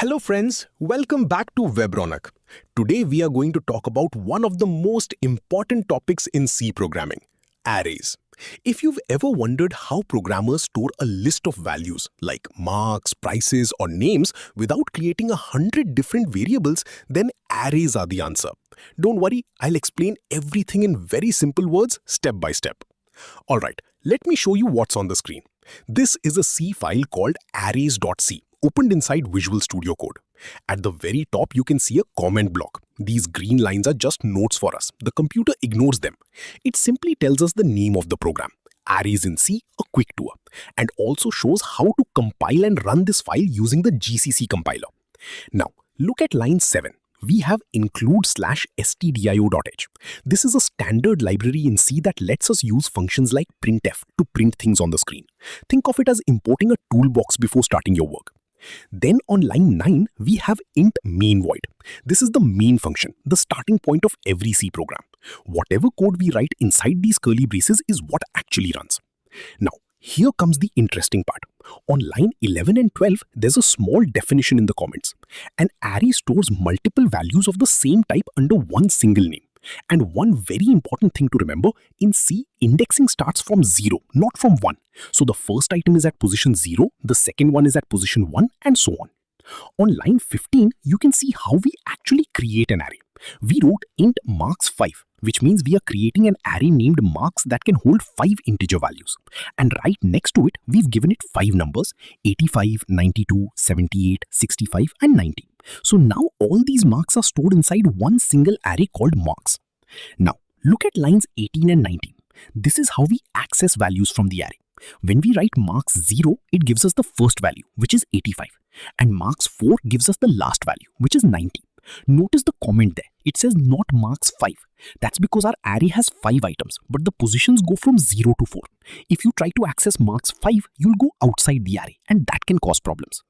Hello friends, welcome back to Webronaq. Today we are going to talk about one of the most important topics in C programming, arrays. If you've ever wondered how programmers store a list of values like marks, prices or names without creating 100 different variables, then arrays are the answer. Don't worry, I'll explain everything in very simple words step by step. Alright, let me show you what's on the screen. This is a C file called arrays.c. opened inside Visual Studio Code. At the very top, you can see a comment block. These green lines are just notes for us. The computer ignores them. It simply tells us the name of the program. Arrays in C, a quick tour, and also shows how to compile and run this file using the GCC compiler. Now, look at line 7. We have include/stdio.h. This is a standard library in C that lets us use functions like printf to print things on the screen. Think of it as importing a toolbox before starting your work. Then on line 9, we have int main void. This is the main function, the starting point of every C program. Whatever code we write inside these curly braces is what actually runs. Now, here comes the interesting part. On line 11 and 12, there's a small definition in the comments. An array stores multiple values of the same type under one single name. And one very important thing to remember, in C, indexing starts from 0, not from 1. So the first item is at position 0, the second one is at position 1, and so on. On line 15, you can see how we actually create an array. We wrote int marks5, which means we are creating an array named marks that can hold 5 integer values. And right next to it, we've given it 5 numbers, 85, 92, 78, 65, and 90. So now all these marks are stored inside one single array called marks. Now, look at lines 18 and 19. This is how we access values from the array. When we write marks 0, it gives us the first value, which is 85. And marks 4 gives us the last value, which is 90. Notice the comment there. It says not marks 5. That's because our array has 5 items, but the positions go from 0 to 4. If you try to access marks 5, you'll go outside the array, and that can cause problems.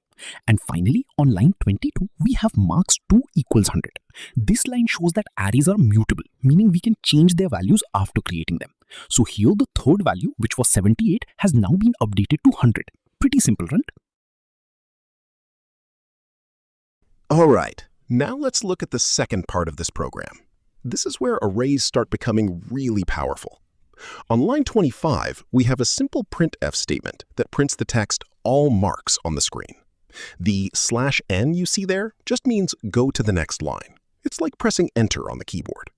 And finally, on line 22, we have marks 2 equals 100. This line shows that arrays are mutable, meaning we can change their values after creating them. So here the third value, which was 78, has now been updated to 100. Pretty simple, right? Alright, now let's look at the second part of this program. This is where arrays start becoming really powerful. On line 25, we have a simple printf statement that prints the text all marks on the screen. The /n you see there just means go to the next line. It's like pressing enter on the keyboard.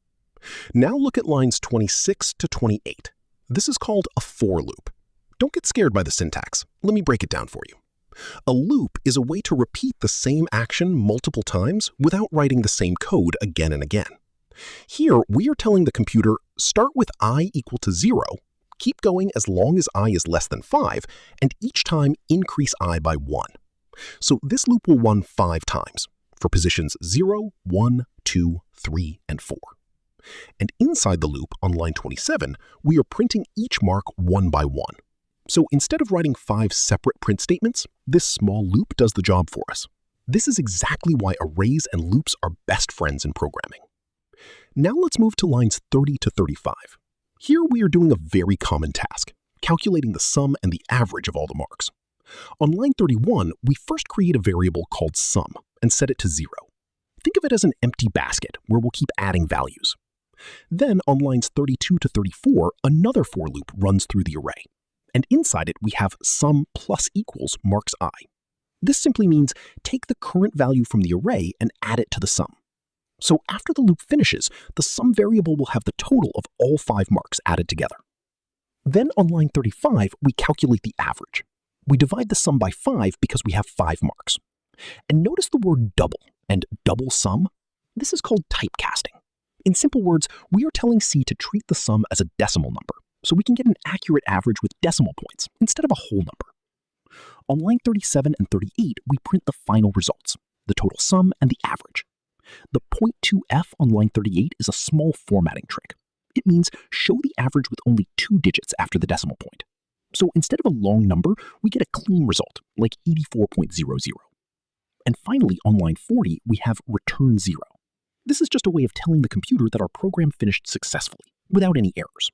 Now look at lines 26 to 28. This is called a for loop. Don't get scared by the syntax. Let me break it down for you. A loop is a way to repeat the same action multiple times without writing the same code again and again. Here, we are telling the computer, start with I equal to 0, keep going as long as I is less than 5, and each time increase I by 1. So this loop will run 5 times, for positions 0, 1, 2, 3, and 4. And inside the loop, on line 27, we are printing each mark one by one. So instead of writing 5 separate print statements, this small loop does the job for us. This is exactly why arrays and loops are best friends in programming. Now let's move to lines 30 to 35. Here we are doing a very common task, calculating the sum and the average of all the marks. On line 31, we first create a variable called sum and set it to 0. Think of it as an empty basket where we'll keep adding values. Then on lines 32 to 34, another for loop runs through the array. And inside it, we have sum plus equals marks I. This simply means take the current value from the array and add it to the sum. So after the loop finishes, the sum variable will have the total of all 5 marks added together. Then on line 35, we calculate the average. We divide the sum by 5 because we have 5 marks. And notice the word double and double sum. This is called typecasting. In simple words, we are telling C to treat the sum as a decimal number, so we can get an accurate average with decimal points instead of a whole number. On line 37 and 38, we print the final results, the total sum and the average. The .2f on line 38 is a small formatting trick. It means show the average with only 2 digits after the decimal point. So instead of a long number, we get a clean result, like 84.00. And finally, on line 40, we have return 0. This is just a way of telling the computer that our program finished successfully, without any errors.